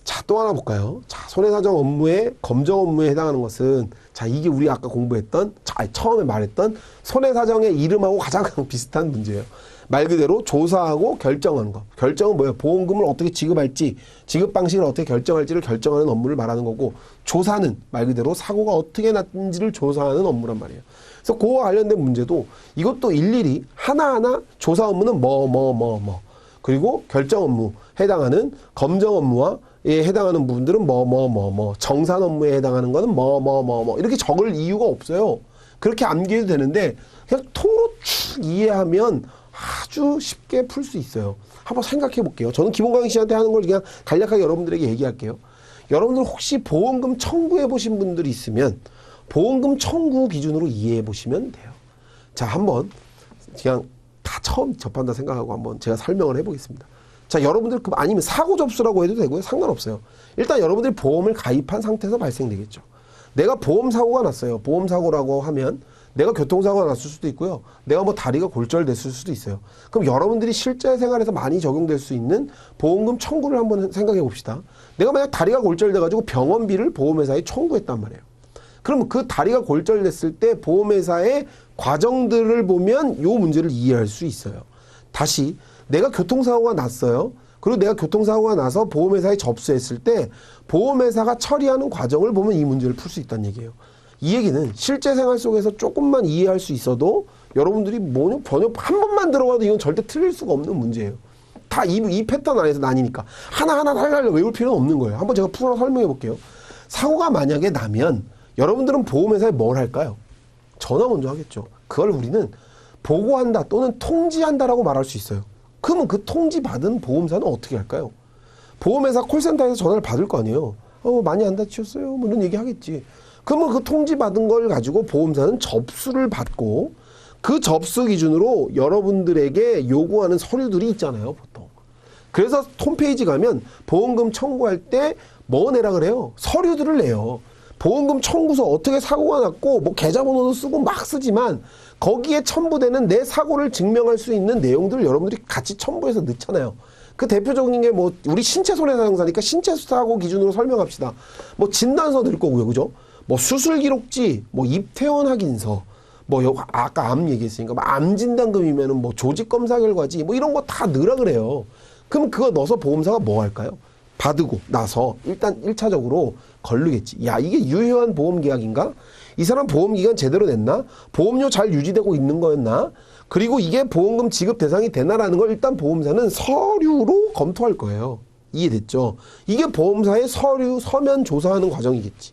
S1: 자, 또 하나 볼까요? 자, 손해사정 업무의 검정 업무에 해당하는 것은 자, 이게 우리 아까 공부했던 처음에 말했던 손해사정의 이름하고 가장 비슷한 문제예요. 말 그대로 조사하고 결정하는 거. 결정은 뭐예요? 보험금을 어떻게 지급할지, 지급 방식을 어떻게 결정할지를 결정하는 업무를 말하는 거고, 조사는 말 그대로 사고가 어떻게 났는지를 조사하는 업무란 말이에요. 그래서 그와 관련된 문제도 이것도 일일이 하나하나 조사 업무는 그리고 결정 업무 해당하는 검정 업무와 에 해당하는 부분들은 정산 업무에 해당하는 거는 이렇게 적을 이유가 없어요. 그렇게 암기해도 되는데 그냥 통으로 쭉 이해하면 아주 쉽게 풀 수 있어요. 한번 생각해 볼게요. 저는 기본 강의 시간에 하는 걸 그냥 간략하게 여러분들에게 얘기할게요. 여러분들 혹시 보험금 청구해 보신 분들이 있으면 보험금 청구 기준으로 이해해 보시면 돼요. 자, 한번 그냥 다 처음 접한다 생각하고 한번 제가 설명을 해 보겠습니다. 자, 여러분들 아니면 사고 접수라고 해도 되고요. 상관없어요. 일단 여러분들이 보험을 가입한 상태에서 발생되겠죠. 내가 보험사고가 났어요. 보험사고라고 하면 내가 교통사고가 났을 수도 있고요. 내가 뭐 다리가 골절됐을 수도 있어요. 그럼 여러분들이 실제 생활에서 많이 적용될 수 있는 보험금 청구를 한번 생각해 봅시다. 내가 만약 다리가 골절돼가지고 병원비를 보험회사에 청구했단 말이에요. 그러면 그 다리가 골절됐을 때 보험회사의 과정들을 보면 이 문제를 이해할 수 있어요. 다시 내가 교통사고가 났어요. 그리고 내가 교통사고가 나서 보험회사에 접수했을 때 보험회사가 처리하는 과정을 보면 이 문제를 풀 수 있다는 얘기예요. 이 얘기는 실제 생활 속에서 조금만 이해할 수 있어도 여러분들이 번역 한 번만 들어가도 이건 절대 틀릴 수가 없는 문제예요. 다 이 패턴 안에서 나뉘니까 하나하나 달달 외울 필요는 없는 거예요. 한번 제가 풀어 설명해 볼게요. 사고가 만약에 나면 여러분들은 보험회사에 뭘 할까요? 전화 먼저 하겠죠. 그걸 우리는 보고한다 또는 통지한다라고 말할 수 있어요. 그러면 그 통지받은 보험사는 어떻게 할까요? 보험회사 콜센터에서 전화를 받을 거 아니에요. 많이 안 다치셨어요? 뭐 이런 얘기 하겠지. 그러면 그 통지받은 걸 가지고 보험사는 접수를 받고 그 접수 기준으로 여러분들에게 요구하는 서류들이 있잖아요, 보통. 그래서 홈페이지 가면 보험금 청구할 때 뭐 내라 그래요? 서류들을 내요. 보험금 청구서 어떻게 사고가 났고 뭐 계좌번호도 쓰고 막 쓰지만 거기에 첨부되는 내 사고를 증명할 수 있는 내용들을 여러분들이 같이 첨부해서 넣잖아요. 그 대표적인 게 뭐 우리 신체 손해사정사니까 신체 사고 기준으로 설명합시다. 뭐 진단서 넣을 거고요, 그죠? 뭐 수술 기록지, 뭐 입퇴원 확인서, 뭐 아까 암 얘기했으니까 뭐 암 진단금이면은 뭐 조직 검사 결과지, 뭐 이런 거 다 넣으라 그래요. 그럼 그거 넣어서 보험사가 뭐 할까요? 받고 나서 일단 1차적으로 걸르겠지. 야, 이게 유효한 보험계약인가? 이 사람 보험기간 제대로 냈나? 보험료 잘 유지되고 있는 거였나? 그리고 이게 보험금 지급 대상이 되나라는 걸 일단 보험사는 서류로 검토할 거예요. 이해됐죠? 이게 보험사의 서면 조사하는 과정이겠지.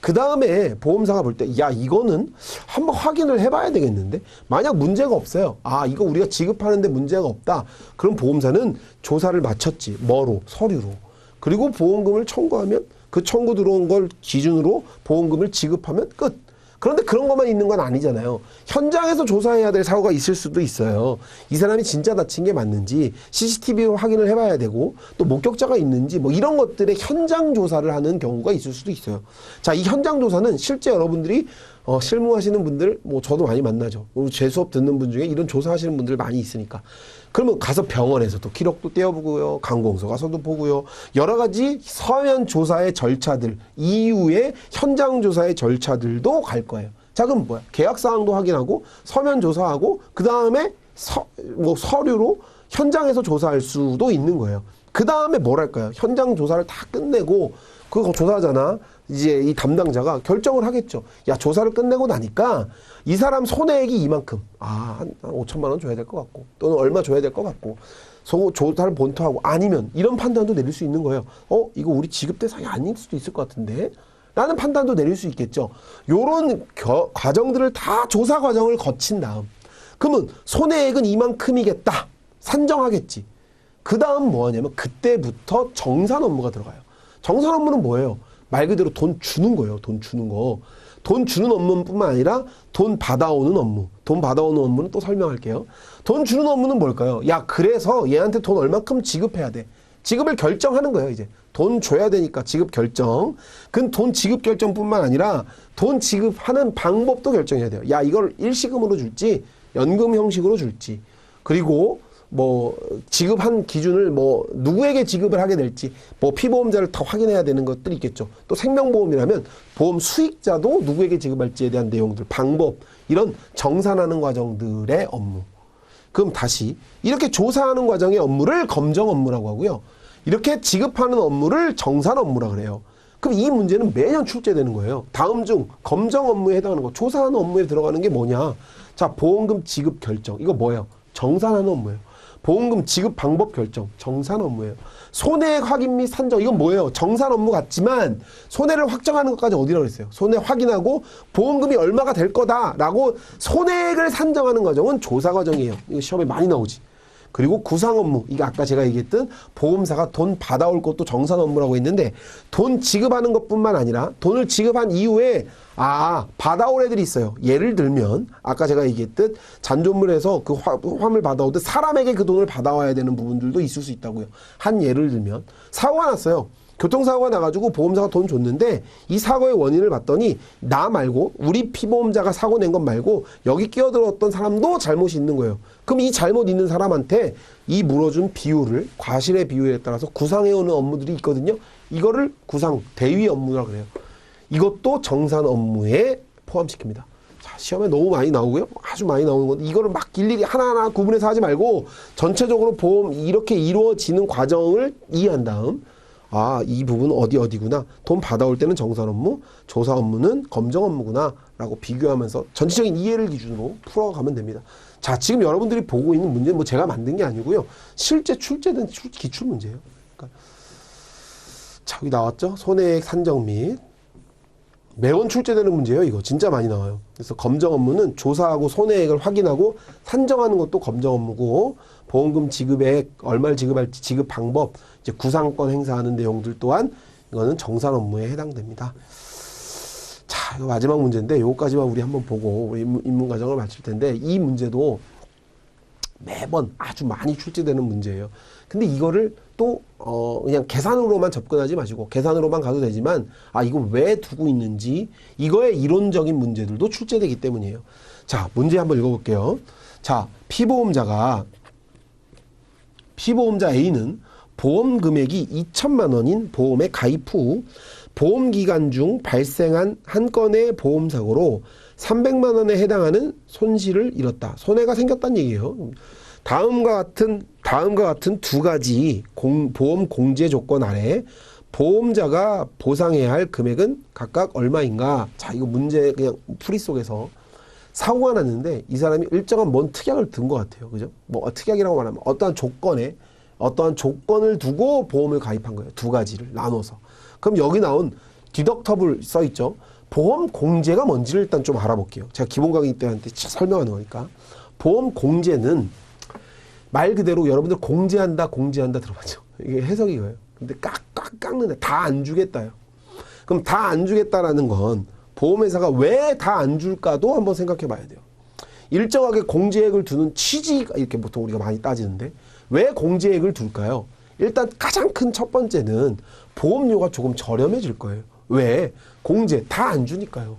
S1: 그 다음에 보험사가 볼 때, 야, 이거는 한번 확인을 해봐야 되겠는데? 만약 문제가 없어요. 아, 이거 우리가 지급하는데 문제가 없다. 그럼 보험사는 조사를 마쳤지. 뭐로? 서류로. 그리고 보험금을 청구하면 그 청구 들어온 걸 기준으로 보험금을 지급하면 끝. 그런데 그런 것만 있는 건 아니잖아요. 현장에서 조사해야 될 사고가 있을 수도 있어요. 이 사람이 진짜 다친 게 맞는지 CCTV로 확인을 해봐야 되고 또 목격자가 있는지 뭐 이런 것들의 현장 조사를 하는 경우가 있을 수도 있어요. 자, 이 현장 조사는 실제 여러분들이 실무하시는 분들 뭐 저도 많이 만나죠. 제 수업 듣는 분 중에 이런 조사하시는 분들 많이 있으니까. 그러면 가서 병원에서도 기록도 떼어보고요. 관공서 가서도 보고요. 여러 가지 서면 조사의 절차들 이후에 현장 조사의 절차들도 갈 거예요. 자, 그럼 뭐야? 계약 사항도 확인하고 서면 조사하고 그 다음에 서류로 현장에서 조사할 수도 있는 거예요. 그 다음에 뭘 할까요? 현장 조사를 다 끝내고 그거 조사하잖아. 이제 이 담당자가 결정을 하겠죠. 야, 조사를 끝내고 나니까 이 사람 손해액이 이만큼. 한 5천만 원 줘야 될 것 같고, 또는 얼마 줘야 될 것 같고, 조사를 본토하고, 아니면 이런 판단도 내릴 수 있는 거예요. 이거 우리 지급 대상이 아닐 수도 있을 것 같은데? 라는 판단도 내릴 수 있겠죠. 요런 과정들을 다 조사 과정을 거친 다음, 그러면 손해액은 이만큼이겠다. 산정하겠지. 그 다음 뭐 하냐면 그때부터 정산 업무가 들어가요. 정산 업무는 뭐예요? 말 그대로 돈 주는 거예요. 돈 주는 거. 돈 주는 업무뿐만 아니라 돈 받아오는 업무. 돈 받아오는 업무는 또 설명할게요. 돈 주는 업무는 뭘까요? 야, 그래서 얘한테 돈 얼만큼 지급해야 돼. 지급을 결정하는 거예요, 이제. 돈 줘야 되니까 지급 결정. 그 돈 지급 결정뿐만 아니라 돈 지급하는 방법도 결정해야 돼요. 야, 이걸 일시금으로 줄지, 연금 형식으로 줄지. 그리고 뭐 지급한 기준을 뭐 누구에게 지급을 하게 될지, 뭐 피보험자를 다 확인해야 되는 것들이 있겠죠. 또 생명보험이라면 보험 수익자도 누구에게 지급할지에 대한 내용들, 방법, 이런 정산하는 과정들의 업무. 그럼 다시 이렇게 조사하는 과정의 업무를 검정 업무라고 하고요. 이렇게 지급하는 업무를 정산 업무라고 그래요. 그럼 이 문제는 매년 출제되는 거예요. 다음 중 검정 업무에 해당하는 거, 조사하는 업무에 들어가는 게 뭐냐? 자, 보험금 지급 결정. 이거 뭐예요? 정산하는 업무예요. 보험금 지급 방법 결정, 정산 업무예요. 손해액 확인 및 산정, 이건 뭐예요? 정산 업무 같지만 손해를 확정하는 것까지 어디라고 했어요? 손해 확인하고 보험금이 얼마가 될 거다라고 손해액을 산정하는 과정은 조사 과정이에요. 이거 시험에 많이 나오지. 그리고 구상 업무, 이게 아까 제가 얘기했던 보험사가 돈 받아올 것도 정산 업무라고 했는데, 돈 지급하는 것뿐만 아니라 돈을 지급한 이후에 받아올 애들이 있어요. 예를 들면 아까 제가 얘기했듯 잔존물에서 그 화물 받아오듯 사람에게 그 돈을 받아와야 되는 부분들도 있을 수 있다고요. 한 예를 들면 사고가 났어요. 교통사고가 나가지고 보험사가 돈 줬는데 이 사고의 원인을 봤더니 나 말고, 우리 피보험자가 사고 낸 것 말고 여기 끼어들었던 사람도 잘못이 있는 거예요. 그럼 이 잘못 있는 사람한테 이 물어준 비율을, 과실의 비율에 따라서 구상해오는 업무들이 있거든요. 이거를 구상 대위 업무라고 그래요. 이것도 정산 업무에 포함시킵니다. 자, 시험에 너무 많이 나오고요. 아주 많이 나오는 건데, 이거를 막 일일이 하나하나 구분해서 하지 말고 전체적으로 보험 이렇게 이루어지는 과정을 이해한 다음, 이 부분은 어디구나. 돈 받아올 때는 정산 업무, 조사 업무는 검정 업무구나 라고 비교하면서 전체적인 이해를 기준으로 풀어가면 됩니다. 자, 지금 여러분들이 보고 있는 문제는 뭐 제가 만든 게 아니고요. 실제 출제된 기출 문제예요. 그러니까 자, 여기 나왔죠? 손해액 산정 및, 매번 출제되는 문제예요. 이거 진짜 많이 나와요. 그래서 검정 업무는 조사하고 손해액을 확인하고 산정하는 것도 검정 업무고, 보험금 지급액, 얼마를 지급할지 지급 방법, 이제 구상권 행사하는 내용들 또한 이거는 정산 업무에 해당됩니다. 자, 이거 마지막 문제인데 요거까지만 우리 한번 보고 우리 입문 과정을 마칠 텐데, 이 문제도 매번 아주 많이 출제되는 문제예요. 근데 이거를 또 그냥 계산으로만 접근하지 마시고, 계산으로만 가도 되지만 이거 왜 두고 있는지, 이거의 이론적인 문제들도 출제되기 때문이에요. 자, 문제 한번 읽어볼게요. 자, 피보험자 A는 보험 금액이 2천만 원인 보험에 가입 후 보험 기간 중 발생한 한 건의 보험 사고로 300만 원에 해당하는 손실을 입었다. 손해가 생겼다는 얘기예요. 다음과 같은 두 가지 보험 공제 조건 아래 보험자가 보상해야 할 금액은 각각 얼마인가? 자, 이거 문제 그냥 풀이 속에서 사고가 났는데 이 사람이 일정한 뭔 특약을 든 것 같아요. 그죠? 뭐 특약이라고 말하면 어떠한 조건을 두고 보험을 가입한 거예요. 두 가지를 나눠서. 그럼 여기 나온 디덕터블 써 있죠. 보험 공제가 뭔지를 일단 좀 알아볼게요. 제가 기본 강의 때한테 설명하는 거니까. 보험 공제는 말 그대로 여러분들 공제한다 들어봤죠? 이게 해석이 이거예요. 근데 깎는데 다 안 주겠다요. 그럼 다 안 주겠다라는 건 보험회사가 왜 다 안 줄까도 한번 생각해 봐야 돼요. 일정하게 공제액을 두는 취지가, 이렇게 보통 우리가 많이 따지는데 왜 공제액을 둘까요? 일단 가장 큰 첫 번째는 보험료가 조금 저렴해질 거예요. 왜? 공제 다 안 주니까요.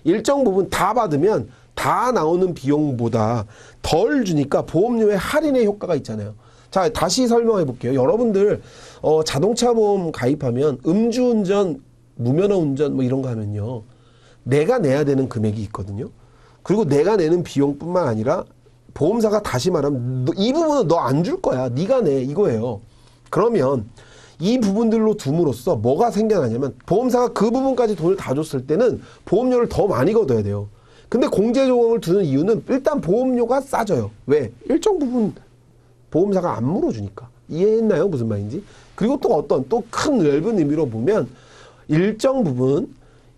S1: 일정 부분 다 받으면 다 나오는 비용보다 덜 주니까 보험료의 할인의 효과가 있잖아요. 자, 다시 설명해 볼게요. 여러분들 자동차 보험 가입하면 음주운전, 무면허 운전 뭐 이런 거 하면요, 내가 내야 되는 금액이 있거든요. 그리고 내가 내는 비용뿐만 아니라 보험사가 다시 말하면 이 부분은 너 안 줄 거야. 네가 내, 이거예요. 그러면 이 부분들로 둠으로써 뭐가 생겨나냐면 보험사가 그 부분까지 돈을 다 줬을 때는 보험료를 더 많이 걷어야 돼요. 근데 공제 조항을 두는 이유는 일단 보험료가 싸져요. 왜? 일정 부분 보험사가 안 물어주니까. 이해했나요? 무슨 말인지? 그리고 또 어떤 또 큰 넓은 의미로 보면 일정 부분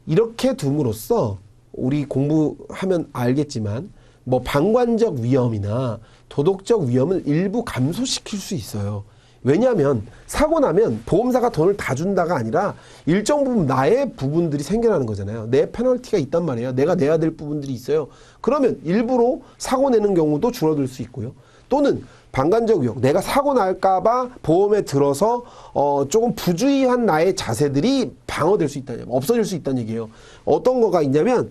S1: 이렇게 둠으로써 우리 공부하면 알겠지만 뭐 방관적 위험이나 도덕적 위험을 일부 감소시킬 수 있어요. 왜냐하면 사고 나면 보험사가 돈을 다 준다가 아니라 일정 부분 나의 부분들이 생겨나는 거잖아요. 내 페널티가 있단 말이에요. 내가 내야 될 부분들이 있어요. 그러면 일부러 사고 내는 경우도 줄어들 수 있고요. 또는 방관적 위험, 내가 사고 날까봐 보험에 들어서 조금 부주의한 나의 자세들이 방어될 수 있다는, 없어질 수 있다는 얘기예요. 어떤 거가 있냐면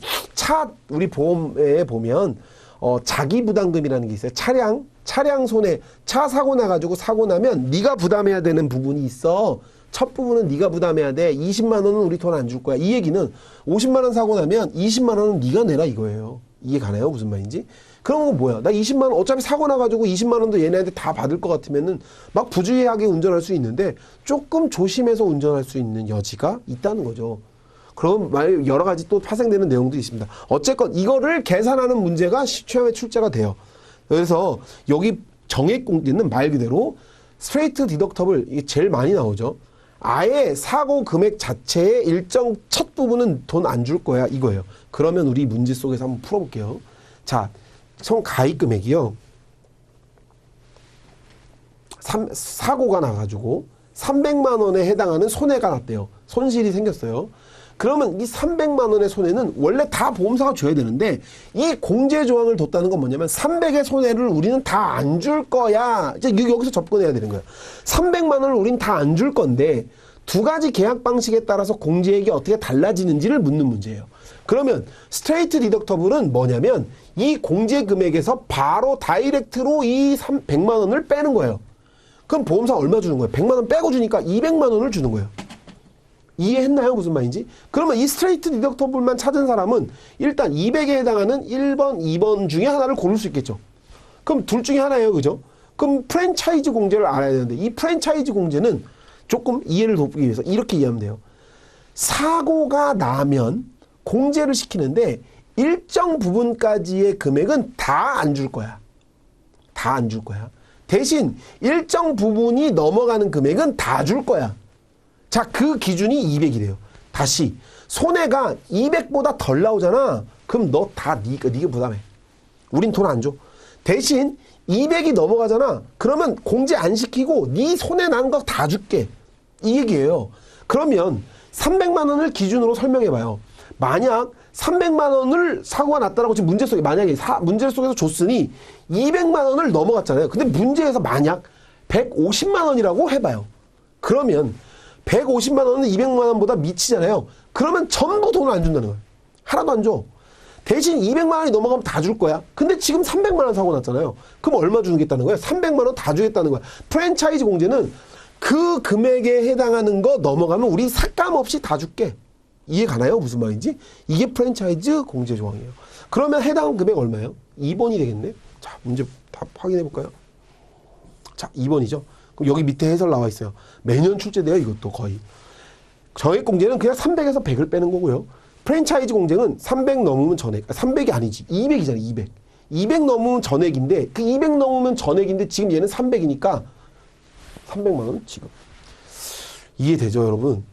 S1: 우리 보험에 보면 자기 부담금이라는 게 있어요. 차량 손해, 차 사고 나가지고 사고 나면 네가 부담해야 되는 부분이 있어. 첫 부분은 네가 부담해야 돼. 20만 원은 우리 돈 안 줄 거야. 이 얘기는 50만 원 사고 나면 20만 원은 네가 내라 이거예요. 이해 가나요? 무슨 말인지? 그런 건 뭐야? 나 20만 원 어차피 사고 나가지고 20만 원도 얘네한테 다 받을 것 같으면은 막 부주의하게 운전할 수 있는데 조금 조심해서 운전할 수 있는 여지가 있다는 거죠. 그럼 여러 가지 또 파생되는 내용도 있습니다. 어쨌건 이거를 계산하는 문제가 시험에 출제가 돼요. 그래서 여기 정액공제는 말 그대로 스트레이트 디덕터블, 이게 제일 많이 나오죠. 아예 사고 금액 자체의 일정 첫 부분은 돈 안 줄 거야 이거예요. 그러면 우리 문제 속에서 한번 풀어볼게요. 자, 총 가입 금액이요. 사고가 나가지고 300만 원에 해당하는 손해가 났대요. 손실이 생겼어요. 그러면 이 300만 원의 손해는 원래 다 보험사가 줘야 되는데 이 공제 조항을 뒀다는 건 뭐냐면 300의 손해를 우리는 다 안 줄 거야. 이제 여기서 접근해야 되는 거야. 300만 원을 우린 다 안 줄 건데 두 가지 계약 방식에 따라서 공제액이 어떻게 달라지는지를 묻는 문제예요. 그러면 스트레이트 디덕터블은 뭐냐면 이 공제 금액에서 바로 다이렉트로 이 100만 원을 빼는 거예요. 그럼 보험사 얼마 주는 거예요? 100만 원 빼고 주니까 200만 원을 주는 거예요. 이해했나요? 무슨 말인지? 그러면 이 스트레이트 디덕터블만 찾은 사람은 일단 200에 해당하는 1번, 2번 중에 하나를 고를 수 있겠죠. 그럼 둘 중에 하나예요. 그죠? 그럼 프랜차이즈 공제를 알아야 되는데 이 프랜차이즈 공제는 조금 이해를 돕기 위해서 이렇게 이해하면 돼요. 사고가 나면 공제를 시키는데 일정 부분까지의 금액은 다 안 줄 거야. 다 안 줄 거야. 대신 일정 부분이 넘어가는 금액은 다 줄 거야. 자, 그 기준이 200이래요. 다시 손해가 200보다 덜 나오잖아. 그럼 너 다 네가 부담해. 우린 돈 안 줘. 대신 200이 넘어가잖아. 그러면 공제 안 시키고 네 손해 난 거 다 줄게. 이 얘기예요. 그러면 300만 원을 기준으로 설명해 봐요. 만약 300만 원을 사고가 났다라고 지금 문제 속에 만약에 문제 속에서 줬으니 200만 원을 넘어갔잖아요. 근데 문제에서 만약 150만 원이라고 해봐요. 그러면 150만 원은 200만 원보다 미치잖아요. 그러면 전부 돈을 안 준다는 거예요. 하나도 안 줘. 대신 200만 원이 넘어가면 다 줄 거야. 근데 지금 300만 원 사고 났잖아요. 그럼 얼마 주겠다는 거야? 300만 원 다 주겠다는 거야. 프랜차이즈 공제는 그 금액에 해당하는 거 넘어가면 우리 삭감 없이 다 줄게. 이해 가나요? 무슨 말인지? 이게 프랜차이즈 공제 조항이에요. 그러면 해당 금액 얼마예요? 2번이 되겠네. 자, 문제 답 확인해 볼까요? 자, 2번이죠. 그럼 여기 밑에 해설 나와 있어요. 매년 출제돼요. 이것도 거의. 정액 공제는 그냥 300에서 100을 빼는 거고요. 프랜차이즈 공제는 300 넘으면 전액. 300이 아니지. 200이잖아. 200. 200 넘으면 전액인데 그 200 넘으면 전액인데 지금 얘는 300이니까 300만 원 지금. 이해되죠, 여러분?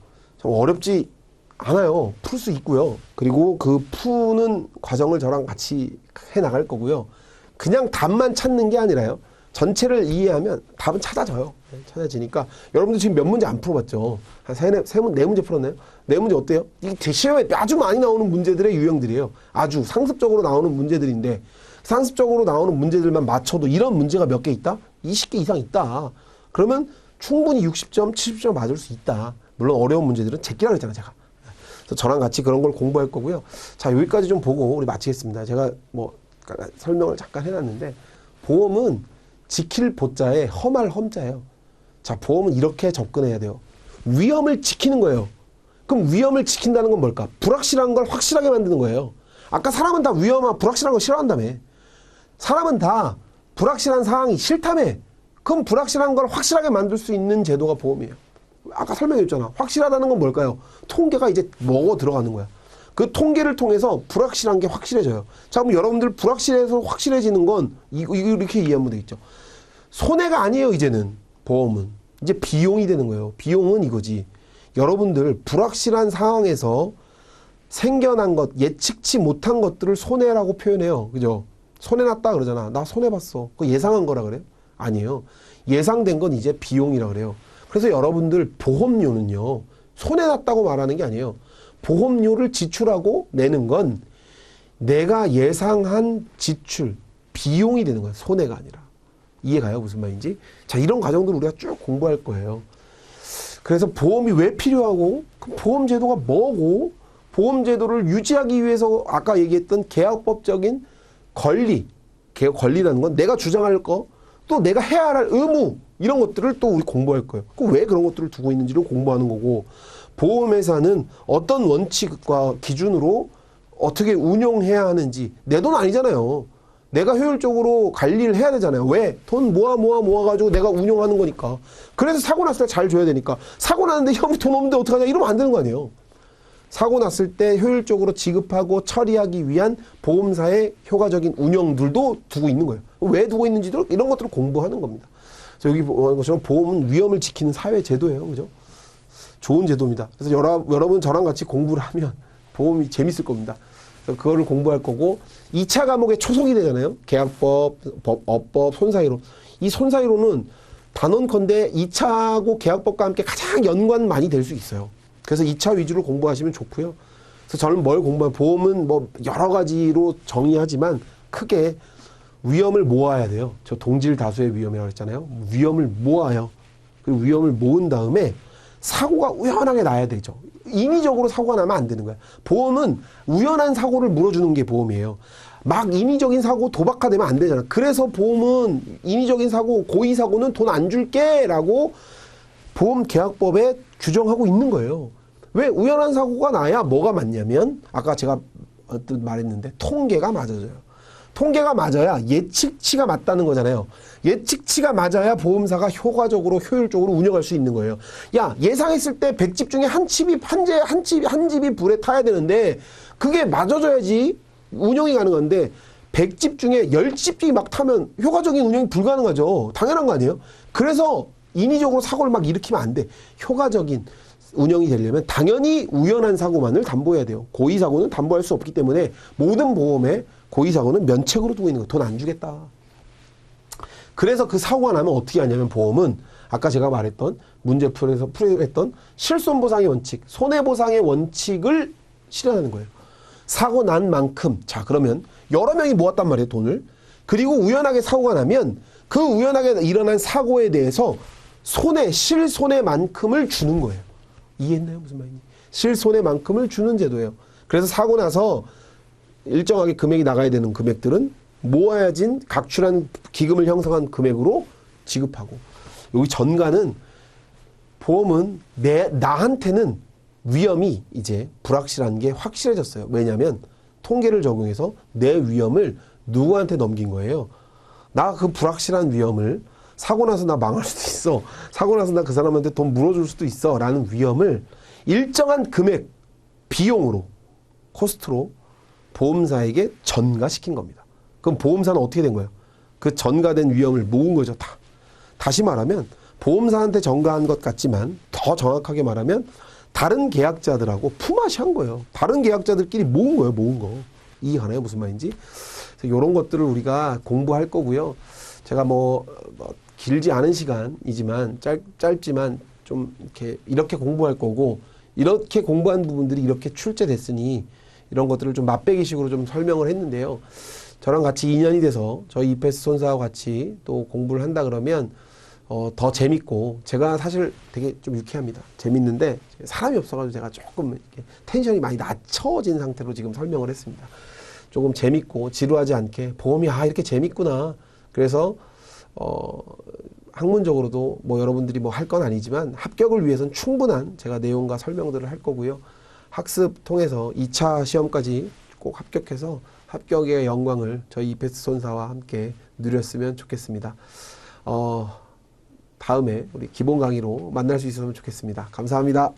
S1: 참 어렵지 않아요. 풀 수 있고요. 그리고 그 푸는 과정을 저랑 같이 해 나갈 거고요. 그냥 답만 찾는 게 아니라요. 전체를 이해하면 답은 찾아져요. 찾아지니까 여러분들 지금 몇 문제 안 풀어봤죠? 한 네 문제 풀었나요? 네 문제 어때요? 이게 시험에 아주 많이 나오는 문제들의 유형들이에요. 아주 상습적으로 나오는 문제들인데 상습적으로 나오는 문제들만 맞춰도 이런 문제가 몇 개 있다? 20개 이상 있다. 그러면 충분히 60점, 70점 맞을 수 있다. 물론 어려운 문제들은 제끼라 그랬잖아요, 제가. 그래서 저랑 같이 그런 걸 공부할 거고요. 자, 여기까지 좀 보고 우리 마치겠습니다. 제가 뭐 설명을 잠깐 해놨는데 보험은 지킬 보자에 험할 험자예요. 자, 보험은 이렇게 접근해야 돼요. 위험을 지키는 거예요. 그럼 위험을 지킨다는 건 뭘까? 불확실한 걸 확실하게 만드는 거예요. 아까 사람은 다 위험한 불확실한 거 싫어한다며. 사람은 다 불확실한 상황이 싫다며. 그럼 불확실한 걸 확실하게 만들 수 있는 제도가 보험이에요. 아까 설명했잖아. 확실하다는 건 뭘까요? 통계가 이제 먹어 들어가는 거야. 그 통계를 통해서 불확실한 게 확실해져요. 자, 그럼 여러분들 불확실해서 확실해지는 건 이렇게 이해하면 되겠죠. 손해가 아니에요, 이제는. 보험은. 이제 비용이 되는 거예요. 비용은 이거지. 여러분들 불확실한 상황에서 생겨난 것, 예측치 못한 것들을 손해라고 표현해요. 그죠? 손해났다 그러잖아. 나 손해봤어. 그거 예상한 거라 그래요? 아니에요. 예상된 건 이제 비용이라 그래요. 그래서 여러분들 보험료는요, 손해났다고 말하는 게 아니에요. 보험료를 지출하고 내는 건 내가 예상한 지출, 비용이 되는 거야. 손해가 아니라. 이해가요? 무슨 말인지? 자, 이런 과정들을 우리가 쭉 공부할 거예요. 그래서 보험이 왜 필요하고, 보험제도가 뭐고, 보험제도를 유지하기 위해서 아까 얘기했던 계약법적인 권리, 권리라는 건 내가 주장할 거, 또 내가 해야 할 의무, 이런 것들을 또 우리 공부할 거예요. 왜 그런 것들을 두고 있는지를 공부하는 거고, 보험회사는 어떤 원칙과 기준으로 어떻게 운용해야 하는지, 내 돈 아니잖아요. 내가 효율적으로 관리를 해야 되잖아요. 왜? 돈 모아가지고 내가 운용하는 거니까. 그래서 사고 났을 때 잘 줘야 되니까. 사고 났는데 형 돈 없는데 어떡하냐 이러면 안 되는 거 아니에요. 사고 났을 때 효율적으로 지급하고 처리하기 위한 보험사의 효과적인 운영들도 두고 있는 거예요. 왜 두고 있는지도 이런 것들을 공부하는 겁니다. 그래서 여기 보는 것처럼 보험은 위험을 지키는 사회 제도예요. 그죠? 좋은 제도입니다. 그래서 여러분 저랑 같이 공부를 하면 보험이 재밌을 겁니다. 그거를 공부할 거고 2차 과목에 초송이 되잖아요. 계약법, 업법, 손사이론. 이 손사이론은 단언컨대 2차하고 계약법과 함께 가장 연관 많이 될 수 있어요. 그래서 2차 위주로 공부하시면 좋고요. 그래서 저는 뭘 공부하면 보험은 뭐 여러 가지로 정의하지만 크게 위험을 모아야 돼요. 저 동질 다수의 위험이라고 했잖아요. 위험을 모아요. 그리고 위험을 모은 다음에 사고가 우연하게 나야 되죠. 인위적으로 사고가 나면 안 되는 거야. 보험은 우연한 사고를 물어주는 게 보험이에요. 막 인위적인 사고 도박화되면 안 되잖아. 그래서 보험은 인위적인 사고, 고의 사고는 돈 안 줄게 라고 보험 계약법에 규정하고 있는 거예요. 왜? 우연한 사고가 나야 뭐가 맞냐면 아까 제가 말했는데 통계가 맞아져요. 통계가 맞아야 예측치가 맞다는 거잖아요. 예측치가 맞아야 보험사가 효과적으로 효율적으로 운영할 수 있는 거예요. 야, 예상했을 때 100집 중에 한 집이 불에 타야 되는데 그게 맞아져야지 운영이 가능한데 100집 중에 10집이 막 타면 효과적인 운영이 불가능하죠. 당연한 거 아니에요? 그래서 인위적으로 사고를 막 일으키면 안 돼. 효과적인 운영이 되려면 당연히 우연한 사고만을 담보해야 돼요. 고의 사고는 담보할 수 없기 때문에 모든 보험에 고의 사고는 면책으로 두고 있는 거예요. 돈 안 주겠다. 그래서 그 사고가 나면 어떻게 하냐면 보험은 아까 제가 말했던 문제 풀에서 풀이했던 실손보상의 원칙, 손해보상의 원칙을 실현하는 거예요. 사고 난 만큼 자 그러면 여러 명이 모았단 말이에요. 돈을. 그리고 우연하게 사고가 나면 그 우연하게 일어난 사고에 대해서 실손해만큼을 주는 거예요. 이해했나요? 무슨 말인지. 실손해만큼을 주는 제도예요. 그래서 사고 나서 일정하게 금액이 나가야 되는 금액들은 모아야진 각출한 기금을 형성한 금액으로 지급하고 여기 전가는 보험은 나한테는 위험이 이제 불확실한 게 확실해졌어요. 왜냐하면 통계를 적용해서 내 위험을 누구한테 넘긴 거예요. 나 그 불확실한 위험을 사고 나서 나 망할 수도 있어. 사고 나서 나 그 사람한테 돈 물어줄 수도 있어. 라는 위험을 일정한 금액, 비용으로, 코스트로 보험사에게 전가시킨 겁니다. 그럼 보험사는 어떻게 된 거예요? 그 전가된 위험을 모은 거죠. 다시 말하면 보험사한테 전가한 것 같지만 더 정확하게 말하면 다른 계약자들하고 품앗이한 거예요. 다른 계약자들끼리 모은 거예요. 모은 거. 이해가나요? 무슨 말인지? 이런 것들을 우리가 공부할 거고요. 제가 길지 않은 시간이지만 짧지만 좀 이렇게 공부할 거고 이렇게 공부한 부분들이 이렇게 출제됐으니 이런 것들을 좀 맛배기식으로 좀 설명을 했는데요. 저랑 같이 2년이 돼서 저희 이페스 손사와 같이 또 공부를 한다 그러면 더 재밌고 제가 사실 되게 좀 유쾌합니다. 재밌는데 사람이 없어가지고 제가 조금 이렇게 텐션이 많이 낮춰진 상태로 지금 설명을 했습니다. 조금 재밌고 지루하지 않게 보험이 이렇게 재밌구나. 그래서 학문적으로도 여러분들이 할 건 아니지만 합격을 위해서는 충분한 제가 내용과 설명들을 할 거고요. 학습 통해서 2차 시험까지 꼭 합격해서 합격의 영광을 저희 이페스 손사와 함께 누렸으면 좋겠습니다. 다음에 우리 기본 강의로 만날 수 있었으면 좋겠습니다. 감사합니다.